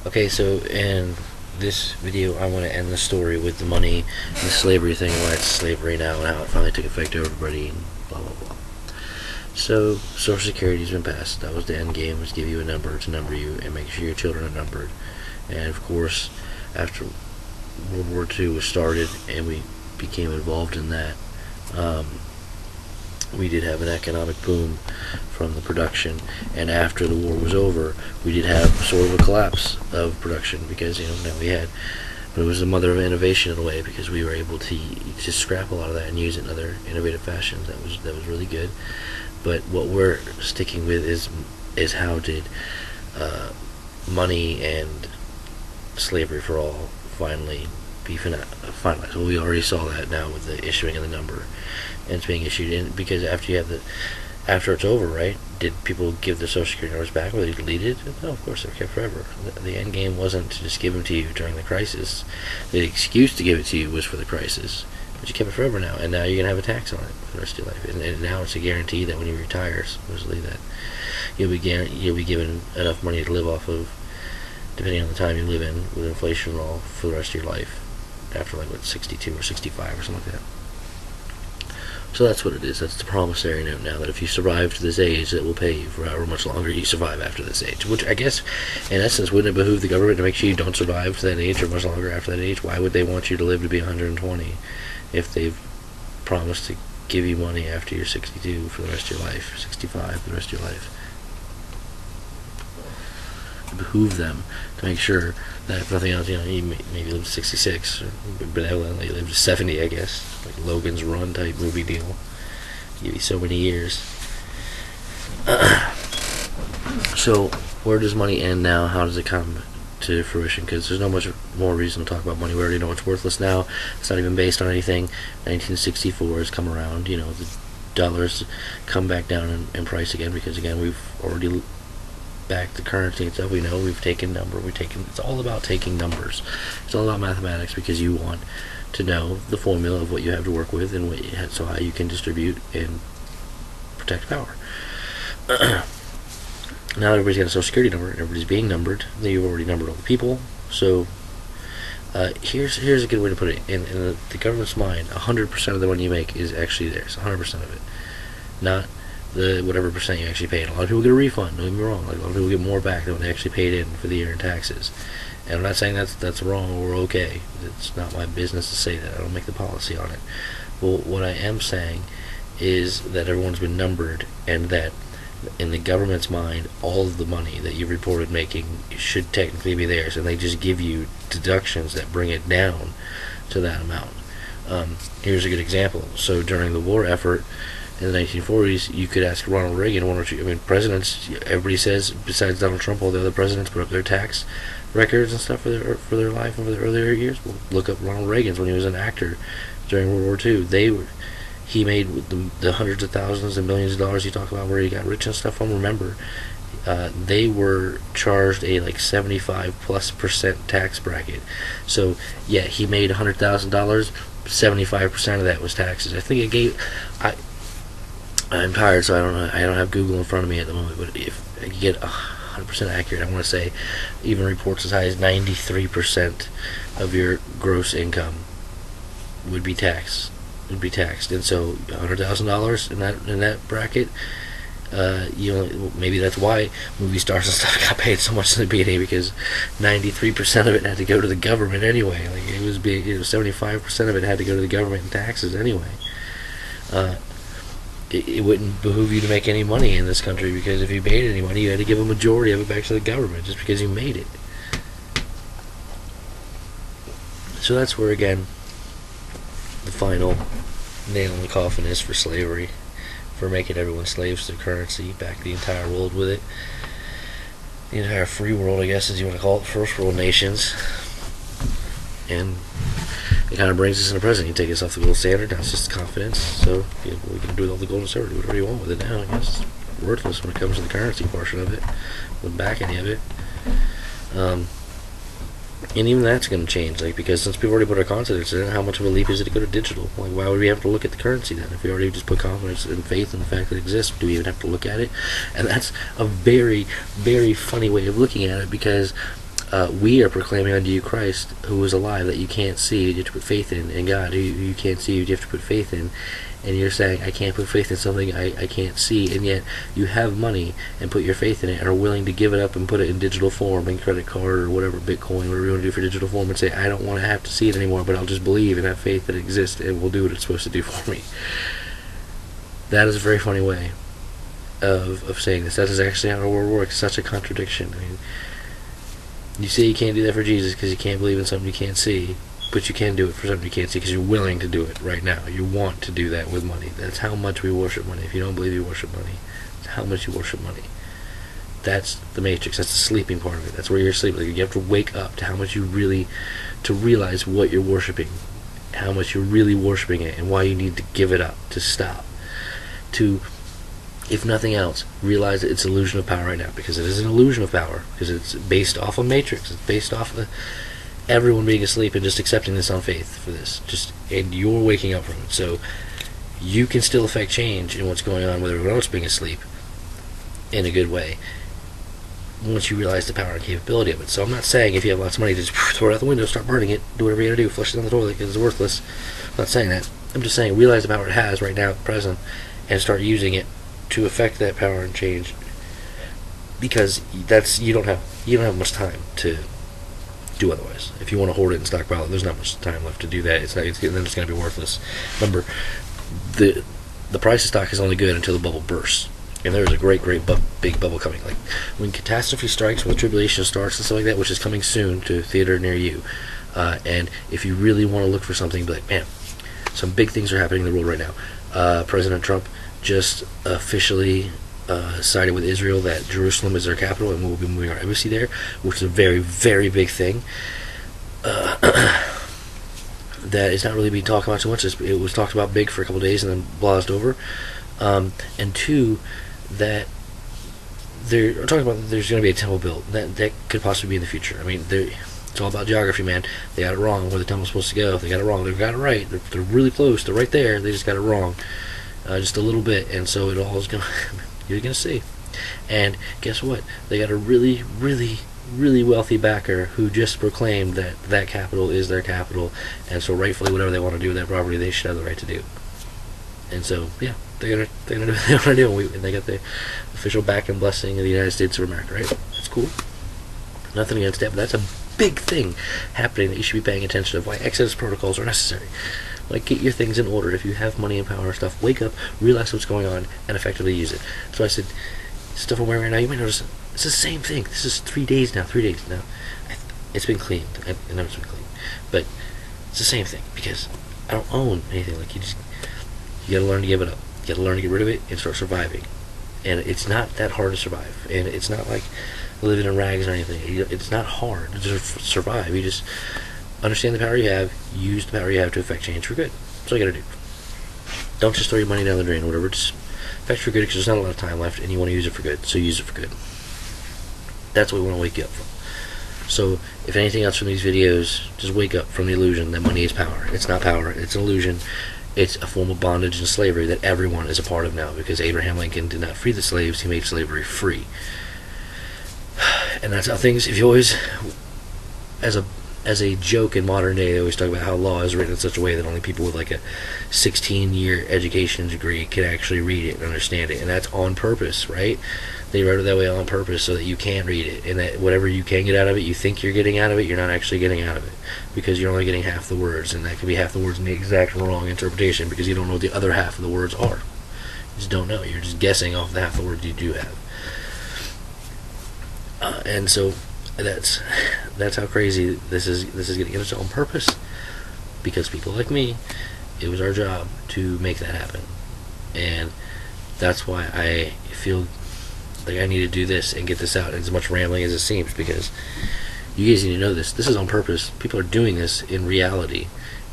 Okay, so in this video, I want to end the story with the money and the slavery thing, why it's slavery now, and how it finally took effect to everybody, and blah blah blah. So, Social Security's been passed. That was the end game, was give you a number to number you and make sure your children are numbered. And of course, after World War II was started and we became involved in that, we did have an economic boom from the production, and after the war was over, we did have sort of a collapse of production because now we had, but it was the mother of innovation in a way because we were able to scrap a lot of that and use it in other innovative fashions. That was really good. But what we're sticking with is how did money and slavery for all finally be finalized. Well, we already saw that now with the issuing of the number, and it's being issued in because after it's over, right? Did people give the Social Security numbers back, or they deleted? No, of course they're kept forever. The end game wasn't to just give them to you during the crisis. The excuse to give it to you was for the crisis, but you kept it forever now, and now you're gonna have a tax on it for the rest of your life. And now it's a guarantee that when you retire, supposedly that you'll be given enough money to live off of, depending on the time you live in, with inflation and all, for the rest of your life. After 62 or 65 or something like that. So that's what it is. That's the promissory note now, that if you survive to this age, that will pay you for however much longer you survive after this age. Which I guess, in essence, wouldn't it behoove the government to make sure you don't survive to that age or much longer after that age? Why would they want you to live to be 120 if they've promised to give you money after you're 62 for the rest of your life, 65 for the rest of your life? It behoove them to make sure that if nothing else, you maybe live to 66, or benevolently live to 70, I guess, like Logan's Run type movie deal. Give you so many years. So, where does money end now? How does it come to fruition? Because there's no much more reason to talk about money. We already know it's worthless now. It's not even based on anything. 1964 has come around. The dollars come back down in price again because, again, we've already back the currency and stuff. We know it's all about taking numbers. It's all about mathematics because you want to know the formula of what you have to work with and so how you can distribute and protect power. Now everybody's got a Social Security number and everybody's being numbered. You've already numbered all the people. So here's a good way to put it. In the government's mind, 100% of the money you make is actually theirs. 100% of it, not the whatever percent you actually paid. A lot of people get a refund, don't get me wrong. A lot of people get more back than what they actually paid in for the year in taxes. And I'm not saying that's wrong or okay. It's not my business to say that. I don't make the policy on it. But what I am saying is that everyone's been numbered, and that in the government's mind, all of the money that you reported making should technically be theirs, and they just give you deductions that bring it down to that amount. Here's a good example. So during the war effort, in the 1940s, you could ask Ronald Reagan, one or two, presidents, everybody says, besides Donald Trump, all the other presidents put up their tax records and stuff for their life and for their earlier years. Well, look up Ronald Reagan's when he was an actor during World War II. He made the hundreds of thousands and millions of dollars you talk about where he got rich and stuff from. Remember, they were charged a 75+% tax bracket. So, yeah, he made $100,000, 75% of that was taxes. I think it gave... I'm tired, so I don't have Google in front of me at the moment. But if I could get 100% accurate, I want to say even reports as high as 93% of your gross income would be taxed. And so $100,000 in that bracket, maybe that's why movie stars and stuff got paid so much in the beginning, because 93% of it had to go to the government anyway. It was 75% of it had to go to the government in taxes anyway. It wouldn't behoove you to make any money in this country, because if you made any money, you had to give a majority of it back to the government just because you made it. So that's where, again, the final nail in the coffin is for slavery, for making everyone slaves to the currency, back the entire world with it. The entire free world, I guess, as you want to call it, first world nations. And it kind of brings us in the present. You take us off the gold standard, now it's just confidence. So we can do all the gold and silver, do whatever you want with it now. I guess it's worthless when it comes to the currency portion of it. Wouldn't back any of it. And even that's going to change, because since we've already put our confidence in it, how much of a leap is it to go to digital? Why would we have to look at the currency then? If we already just put confidence and faith in the fact that it exists, do we even have to look at it? And that's a very, very funny way of looking at it, because We are proclaiming unto you Christ, who is alive, that you can't see. You have to put faith in, and God, who you can't see, you have to put faith in. And you're saying, I can't put faith in something I can't see, and yet you have money and put your faith in it and are willing to give it up and put it in digital form, in credit card or whatever, Bitcoin, whatever you want to do for digital form, and say, I don't want to have to see it anymore, but I'll just believe and have faith that it exists and will do what it's supposed to do for me. That is a very funny way of saying this. That is actually how the world works. It's such a contradiction. I mean, you say you can't do that for Jesus because you can't believe in something you can't see, but you can do it for something you can't see because you're willing to do it right now. You want to do that with money. That's how much we worship money. If you don't believe you worship money, it's how much you worship money. That's the matrix. That's the sleeping part of it. That's where you're sleeping. Like, you have to wake up to how much you really, to realize what you're worshiping, how much you're really worshiping it, and why you need to give it up, to stop, to, if nothing else, realize that it's an illusion of power right now, because it is an illusion of power, because it's based off of matrix. It's based off of everyone being asleep and just accepting this on faith for this. And you're waking up from it. So you can still affect change in what's going on with everyone else being asleep in a good way once you realize the power and capability of it. So I'm not saying if you have lots of money, just throw it out the window, start burning it, do whatever you gotta do, flush it down the toilet because it's worthless. I'm not saying that. I'm just saying realize the power it has right now, present, and start using it to affect that power and change, because you don't have much time to do otherwise. If you want to hoard it and stockpile it, there's not much time left to do that. Then it's going to be worthless. Remember, the price of stock is only good until the bubble bursts, and there's a great big bubble coming. Like when catastrophe strikes, when the tribulation starts and stuff like that, which is coming soon to a theater near you. And if you really want to look for something, be like, man, some big things are happening in the world right now. President Trump just officially sided with Israel that Jerusalem is their capital and we'll be moving our embassy there, which is a very, very big thing. That is not really being talked about so much. It was talked about big for a couple of days and then blazed over. And two, that they're talking about that there's going to be a temple built. That could possibly be in the future. I mean, it's all about geography, man. They got it wrong where the temple's supposed to go. If they got it wrong, they've got it right. They're really close. They're right there. They just got it wrong. Just a little bit. And so it all is going to... You're going to see. And guess what? They got a really, really, really wealthy backer who just proclaimed that that capital is their capital, and so rightfully whatever they want to do with that property, they should have the right to do. And so, yeah, they're gonna do what they want to do, and they got the official back and blessing of the United States of America, right? That's cool. Nothing against that, but that's a big thing happening that you should be paying attention to. Why Exodus protocols are necessary. Like, get your things in order. If you have money and power and stuff, wake up, realize what's going on, and effectively use it. So I said, stuff I'm wearing right now, you might notice it's the same thing. This is 3 days now. It's been cleaned. I know it's been cleaned. But it's the same thing, because I don't own anything. Like, you gotta learn to give it up. You gotta learn to get rid of it and start surviving. And it's not that hard to survive. And it's not like living in rags or anything. It's not hard to just survive. You just understand the power you have, use the power you have to affect change for good. That's all you gotta do. Don't just throw your money down the drain or whatever. Just affect for good, because there's not a lot of time left and you want to use it for good. So use it for good. That's what we want to wake you up from. So if anything else from these videos, just wake up from the illusion that money is power. It's not power. It's an illusion. It's a form of bondage and slavery that everyone is a part of now, because Abraham Lincoln did not free the slaves. He made slavery free. And that's how things, if you always, as a joke in modern day, they always talk about how law is written in such a way that only people with like a 16-year education degree can actually read it and understand it. And that's on purpose, right? They wrote it that way on purpose so that you can read it, and that whatever you can get out of it, you think you're getting out of it, you're not actually getting out of it, because you're only getting half the words, and that could be half the words in the exact wrong interpretation, because you don't know what the other half of the words are. You just don't know. You're just guessing off the half the words you do have. And so that's how crazy this is getting. And it's on purpose, because people like me, it was our job to make that happen. And that's why I feel like I need to do this and get this out, as much rambling as it seems, because you guys need to know this. This is on purpose. People are doing this in reality,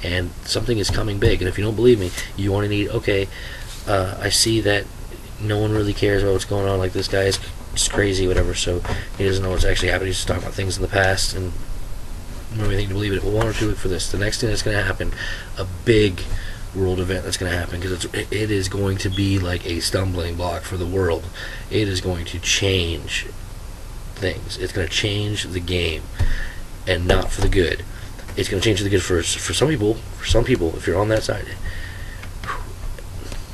and something is coming big. And if you don't believe me, you want to need, okay, I see that no one really cares about what's going on, like this guy is just crazy, whatever, so he doesn't know what's actually happening. He's just talking about things in the past and don't have anything to believe in it. Well, why don't you look for this? The next thing that's going to happen, a big world event that's going to happen, because it is going to be like a stumbling block for the world. It is going to change things. It's going to change the game, and not for the good. It's going to change the good for some people. For some people, if you're on that side,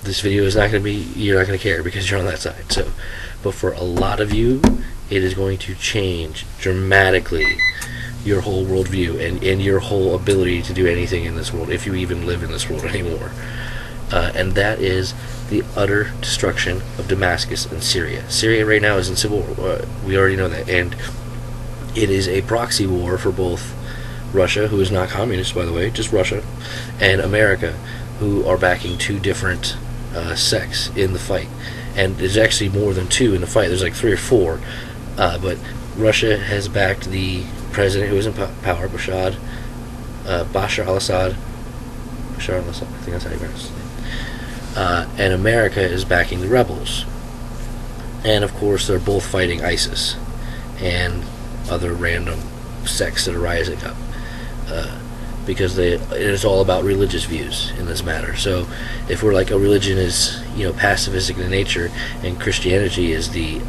this video is not going to be. You're not going to care because you're on that side. So, but for a lot of you, it is going to change dramatically your whole worldview and your whole ability to do anything in this world, if you even live in this world anymore. And that is the utter destruction of Damascus and Syria. Syria right now is in civil war. We already know that. And it is a proxy war for both Russia, who is not communist, by the way, just Russia, and America, who are backing two different sects in the fight. And there's actually more than two in the fight. There's like 3 or 4. But Russia has backed the president who is in power, Bashar al-Assad. Bashar al-Assad, I think that's how you pronounce his name. And America is backing the rebels. And of course, they're both fighting ISIS and other random sects that are rising up. Because it is all about religious views in this matter. So, if we're like a religion is pacifistic in nature, and Christianity is the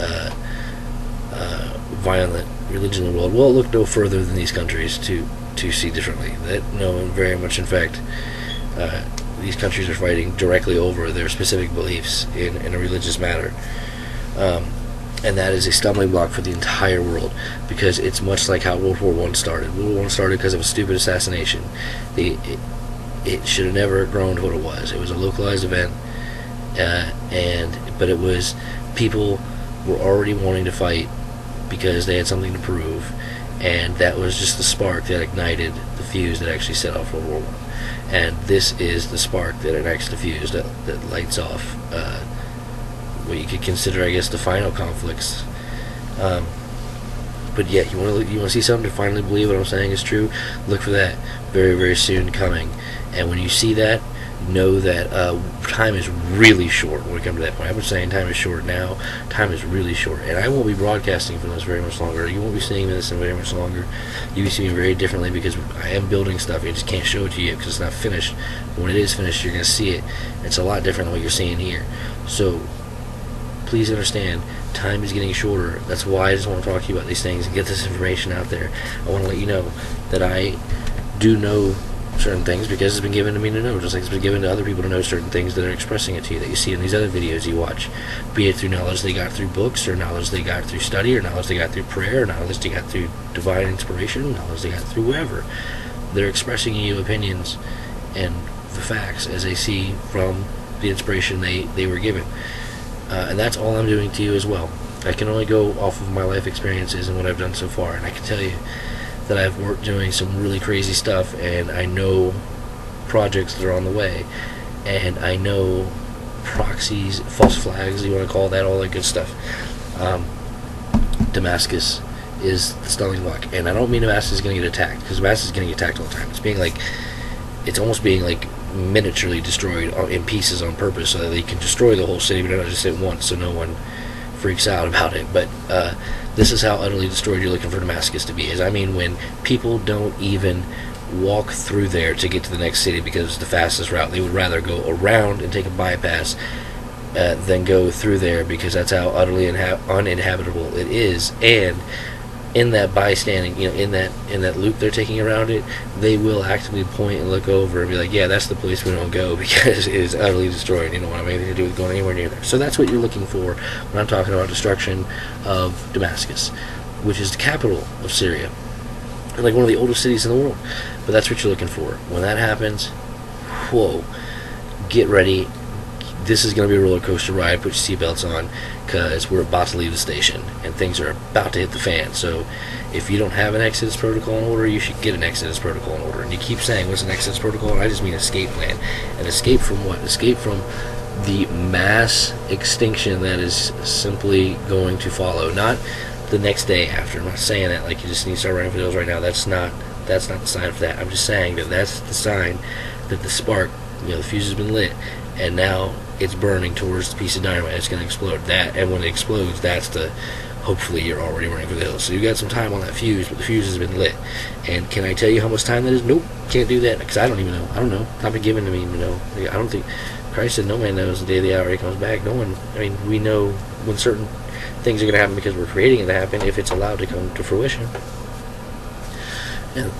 violent religion in the world, well, look no further than these countries to see differently. Very much, in fact, these countries are fighting directly over their specific beliefs in a religious matter. And that is a stumbling block for the entire world, because it's much like how World War I started. World War I started because of a stupid assassination. It should have never grown to what it was. It was a localized event, but it was people were already wanting to fight because they had something to prove, and that was just the spark that ignited the fuse that actually set off World War I. And this is the spark that ignites the fuse that lights off what you could consider, I guess, the final conflicts. But yeah, you want to see something to finally believe what I'm saying is true? Look for that very, very soon coming. And when you see that, know that time is really short when we come to that point. I've been saying time is short now. Time is really short. And I won't be broadcasting from this very much longer. You won't be seeing this in very much longer. You'll be seeing me very differently because I am building stuff. I just can't show it to you because it's not finished. When it is finished, you're going to see it. It's a lot different than what you're seeing here. So please understand, time is getting shorter. That's why I just want to talk to you about these things and get this information out there. I want to let you know that I do know certain things because it's been given to me to know, just like it's been given to other people to know certain things that are expressing it to you, that you see in these other videos you watch, be it through knowledge they got through books, or knowledge they got through study, or knowledge they got through prayer, or knowledge they got through divine inspiration, knowledge they got through wherever. They're expressing you opinions and the facts as they see from the inspiration they were given. And that's all I'm doing to you as well. I can only go off of my life experiences and what I've done so far, and I can tell you that I've worked doing some really crazy stuff, and I know projects that are on the way, and I know proxies, false flags, you want to call that, all that good stuff. Damascus is the stumbling block, and I don't mean Damascus is going to get attacked, because Damascus is going to get attacked all the time. It's almost being like miniaturely destroyed in pieces on purpose so that they can destroy the whole city, but not just at once, so no one freaks out about it. But this is how utterly destroyed you're looking for Damascus to be. When people don't even walk through there to get to the next city because it's the fastest route. They would rather go around and take a bypass than go through there, because that's how utterly uninhabitable it is. And in that bystanding, in that loop they're taking around it, they will actively point and look over and be like, yeah, that's the place we don't go because it is utterly destroyed. You don't want to have anything to do with going anywhere near there. So that's what you're looking for when I'm talking about destruction of Damascus, which is the capital of Syria, and like one of the oldest cities in the world. But that's what you're looking for. When that happens, whoa, get ready. This is going to be a roller coaster ride. Put your seatbelts on, because we're about to leave the station and things are about to hit the fan. So if you don't have an Exodus protocol in order, you should get an Exodus protocol in order. And you keep saying, what's an Exodus protocol? And I just mean escape plan. And escape from what? Escape from the mass extinction that is simply going to follow. Not the next day after. I'm not saying that like you just need to start running for those right now. That's not the sign for that. I'm just saying that that's the sign that the spark, the fuse has been lit, and now it's burning towards the piece of dynamite. It's going to explode. And when it explodes, that's hopefully you're already running for the hills. So you got some time on that fuse, but the fuse has been lit. And can I tell you how much time that is? Nope, can't do that, because I don't even know. I don't know. Not been given to me to know. I don't think Christ said no man knows the day of the hour he comes back. No one. We know when certain things are going to happen because we're creating it to happen if it's allowed to come to fruition. And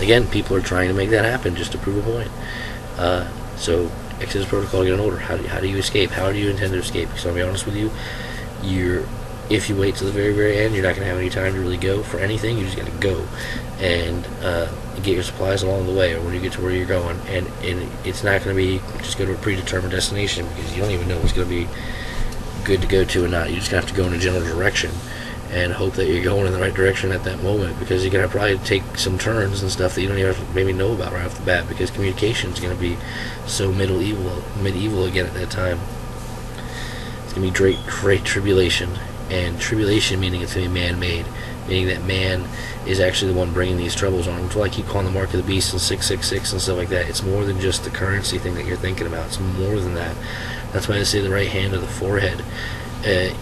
again, people are trying to make that happen just to prove a point. So Exodus Protocol getting older. How do you escape? How do you intend to escape? Because I'll be honest with you, if you wait till the very, very end, you're not going to have any time to really go for anything. You just got to go and get your supplies along the way, or when you get to where you're going. And it's not going to be just go to a predetermined destination, because you don't even know what's going to be good to go to and not. You just have to go in a general direction and hope that you're going in the right direction at that moment, because you're going to probably take some turns and stuff that you don't even maybe know about right off the bat, because communication is going to be so medieval again at that time. It's going to be great tribulation. And tribulation meaning it's going to be man-made, meaning that man is actually the one bringing these troubles on. That's why I keep calling the mark of the beast and 666 and stuff like that. It's more than just the currency thing that you're thinking about. It's more than that. That's why I say the right hand or the forehead. The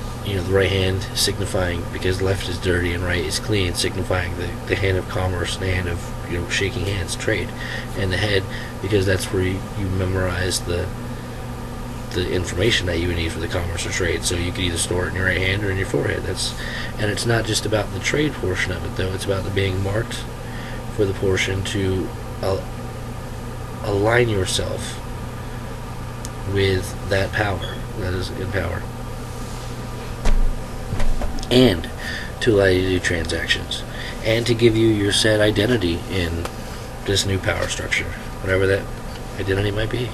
right hand signifying, because left is dirty and right is clean, signifying the hand of commerce, the hand of shaking hands, trade, and the head, because that's where you memorize the information that you would need for the commerce or trade. So you could either store it in your right hand or in your forehead. And it's not just about the trade portion of it, though. It's about the being marked for the portion to align yourself with that power that is in power, and to allow you to do transactions, and to give you your set identity in this new power structure, whatever that identity might be.